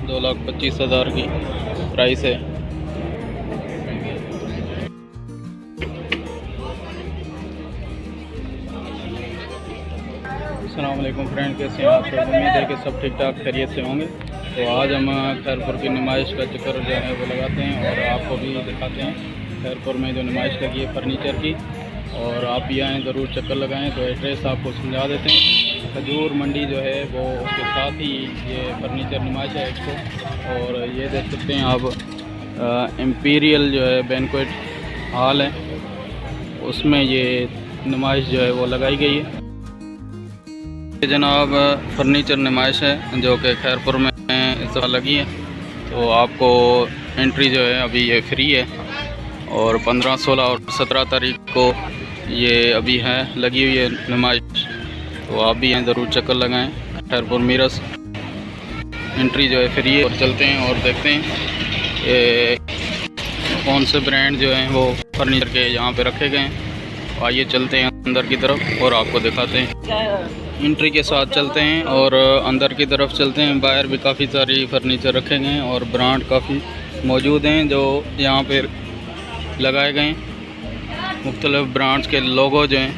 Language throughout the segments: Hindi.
2,25,000 की प्राइस है। अस्सलाम वालेकुम फ्रेंड, कैसे हैं आप सब? उम्मीद है कि सब ठीक ठाक खैरियत से होंगे। तो आज हम खैरपुर की नुमाइश का चक्कर जो है वो लगाते हैं और आपको भी दिखाते हैं खैरपुर में जो नुमाइश लगी है फर्नीचर की। और आप भी आएँ, ज़रूर चक्कर लगाएं। तो एड्रेस आपको समझा देते हैं। खजूर मंडी जो है वो उसके साथ ही ये फर्नीचर नुमाइश है एक्सपो। और ये देख सकते हैं आप एम्पीरियल जो है बैंक्वेट हॉल है, उसमें ये नुमाइश जो है वो लगाई गई है। जनाब फर्नीचर नुमाइश है जो कि खैरपुर में इस दफ़ा लगी है। तो आपको एंट्री जो है अभी ये फ्री है और 15, 16 और 17 तारीख को ये अभी है लगी हुई है नुमाइश। तो आप भी यहाँ ज़रूर चक्कर लगाएं। खैरपुर मीरस एंट्री जो है फ्री है। और चलते हैं और देखते हैं ये कौन से ब्रांड जो हैं वो फर्नीचर के यहाँ पे रखे गए हैं। आइए चलते हैं अंदर की तरफ और आपको दिखाते हैं। एंट्री के साथ चलते हैं और अंदर की तरफ चलते हैं। बाहर भी काफ़ी सारी फर्नीचर रखे गए हैं और ब्रांड काफ़ी मौजूद हैं जो यहाँ पे लगाए गए हैं। मुख्तलिफ़ ब्रांड्स के लोगो जो हैं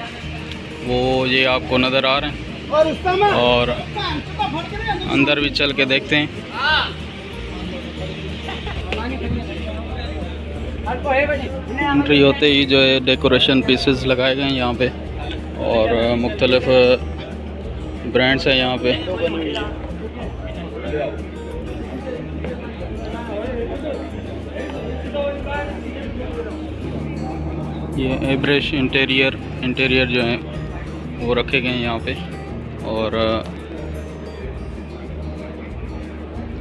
वो ये आपको नज़र आ रहे हैं। और अंदर भी चल के देखते हैं। एंट्री होते ही जो है डेकोरेशन पीसेस लगाए गए हैं यहाँ पे और मुख्तलिफ़ ब्रांड्स हैं यहाँ पे। ये एब्रेश इंटीरियर जो हैं वो रखे गए हैं यहाँ पे। और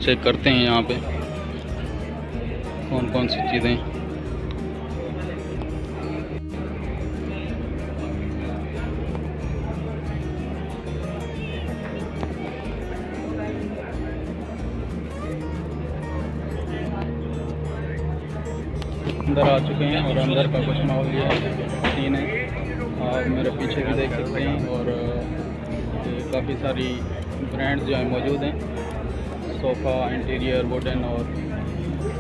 चेक करते हैं यहाँ पे कौन कौन सी चीज़ें। अंदर आ चुके हैं और अंदर का कुछ माहौल ये सीन है, आप मेरे पीछे भी देख सकते हैं। और काफ़ी सारी ब्रांड्स जो हैं मौजूद हैं। सोफ़ा, इंटीरियर, वुडन और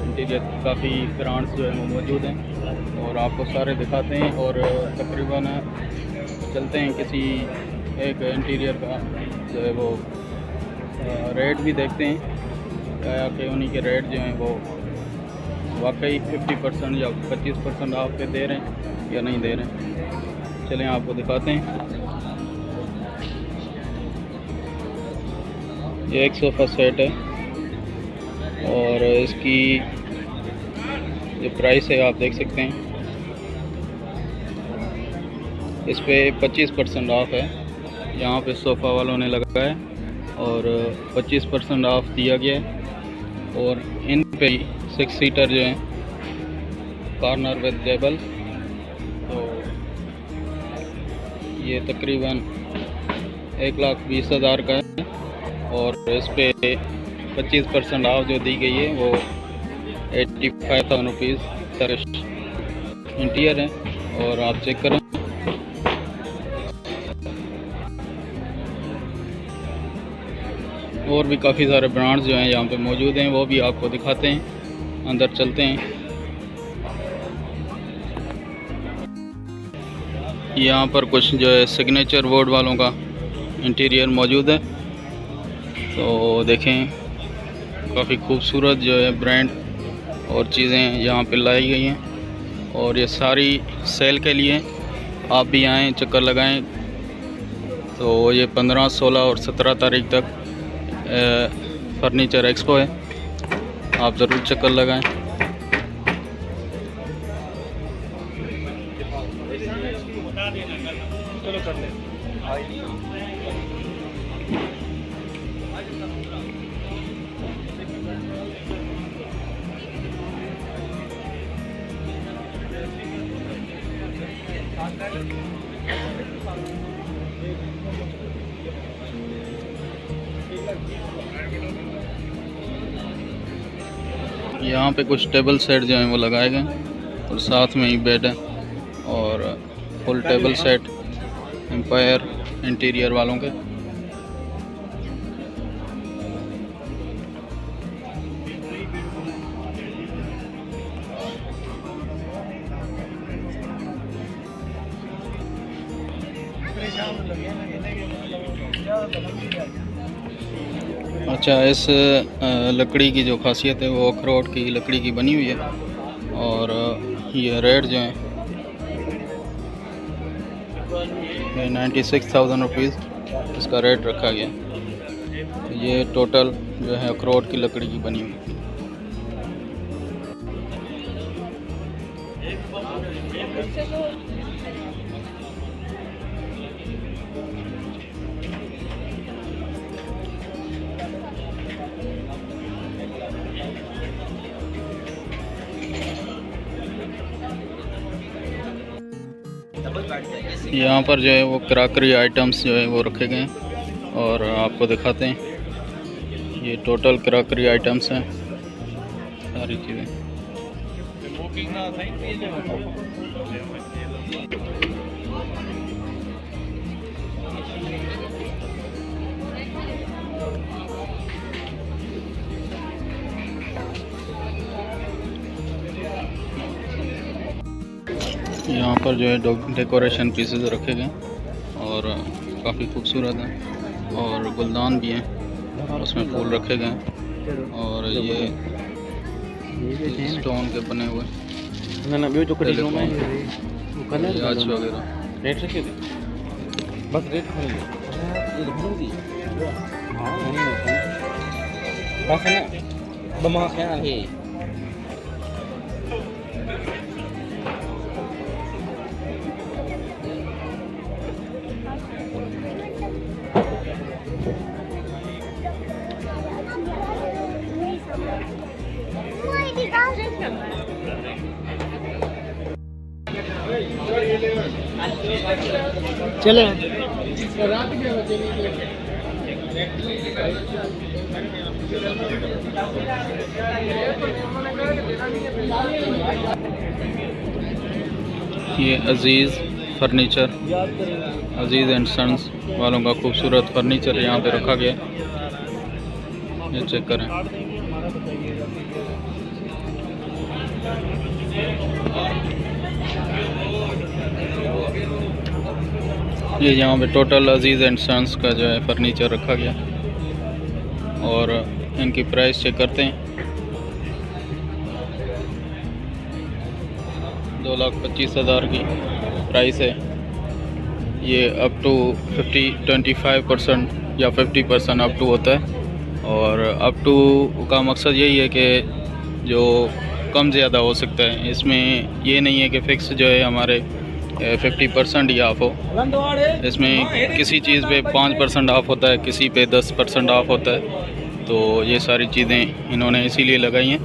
इंटीरियर काफ़ी ब्रांड्स जो हैं वो मौजूद हैं और आपको सारे दिखाते हैं। और तकरीबन चलते हैं किसी एक इंटीरियर का जो है वो रेट भी देखते हैं क्या कि उन्हीं के रेट जो हैं वो वाकई 50% या 25% आप पे दे रहे हैं या नहीं दे रहे हैं। चलें आपको दिखाते हैं। ये एक सोफ़ा सेट है और इसकी जो प्राइस है आप देख सकते हैं। इस पे 25% ऑफ है। यहाँ पे सोफ़ा वालों ने लगाया है और 25% ऑफ दिया गया है। और इन पे 6 सीटर जो हैं कॉर्नर विद टेबल। तो ये तकरीबन 1,20,000 का है और इस पे 25% ऑफ जो दी गई है वो 85,000 रुपीज़ इंटीरियर है। और आप चेक करें और भी काफ़ी सारे ब्रांड्स जो हैं यहाँ पे मौजूद हैं, वो भी आपको दिखाते हैं। अंदर चलते हैं। यहाँ पर कुछ जो है सिग्नेचर वुड वालों का इंटीरियर मौजूद है। तो देखें काफ़ी खूबसूरत जो है ब्रांड और चीज़ें यहाँ पे लाई गई हैं और ये सारी सेल के लिए। आप भी आएँ, चक्कर लगाएं। तो ये 15, 16 और 17 तारीख तक फर्नीचर एक्सपो है, आप ज़रूर चक्कर लगाएं। यहाँ पे कुछ टेबल सेट जो हैं वो लगाए गए और साथ में ही बेड है और full table set empire interior वालों के। अच्छा, इस लकड़ी की जो खासियत है वो अखरोट की लकड़ी की बनी हुई है। और ये रेट जो है 96,000 रुपीज़ इसका रेट रखा गया। तो ये टोटल जो है अखरोट की लकड़ी की बनी हुई है। यहाँ पर जो है वो क्रॉकरी आइटम्स जो है वो रखे गए हैं और आपको दिखाते हैं। ये टोटल क्रॉकरी आइटम्स हैं, सारी चीज़ें। यहाँ पर जो है डेकोरेशन पीसेस रखे गए और काफ़ी खूबसूरत हैं और गुलदान भी हैं, उसमें फूल रखे गए और ये स्टोन के बने हुए आज वगैरह। चले ये अजीज़ फर्नीचर, अजीज़ एंड सन्स वालों का खूबसूरत फर्नीचर यहाँ पे रखा गया। ये चेक करें। ये यहाँ पे टोटल अजीज़ एंड सन्स का जो है फर्नीचर रखा गया और इनकी प्राइस चेक करते हैं। 2,25,000 की प्राइस है। ये अप टू 25% या 50% अप टू होता है और अप टू का मकसद यही है कि जो कम ज़्यादा हो सकता है। इसमें ये नहीं है कि फ़िक्स जो है हमारे 50% ही ऑफ हो। इसमें किसी चीज़ पे 5% ऑफ होता है, किसी पे 10% ऑफ होता है। तो ये सारी चीज़ें इन्होंने इसीलिए लगाई हैं।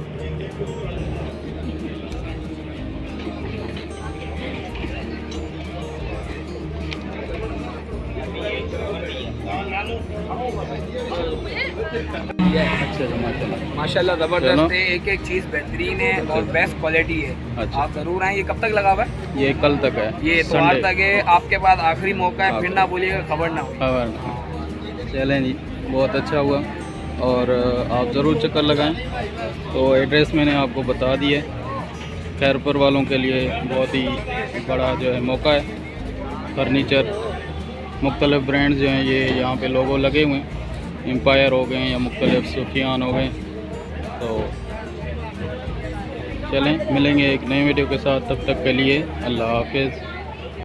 माशाल्लाह ज़बरदस्त है, एक एक चीज़ बेहतरीन है और बेस्ट क्वालिटी है। अच्छा। आप ज़रूर आएँ। ये कब तक लगा हुआ है? ये कल तक है, ये इतवार तक है। आपके पास आखिरी मौका है, फिर ना बोलिएगा खबर ना हो। खबर चलें जी, बहुत अच्छा हुआ और आप ज़रूर चक्कर लगाएं। तो एड्रेस मैंने आपको बता दिया। खैरपुर वालों के लिए बहुत ही बड़ा जो है मौका है। फर्नीचर मुख्तलिफ़ ब्रांड्स जो हैं ये यहाँ पे लोगो लगे हुए हैं। एम्पायर हो गए या मुख्तलिफ़ सुफियान हो गए। तो चलें, मिलेंगे एक नए वीडियो के साथ। तब तक के लिए अल्लाह हाफ़िज़।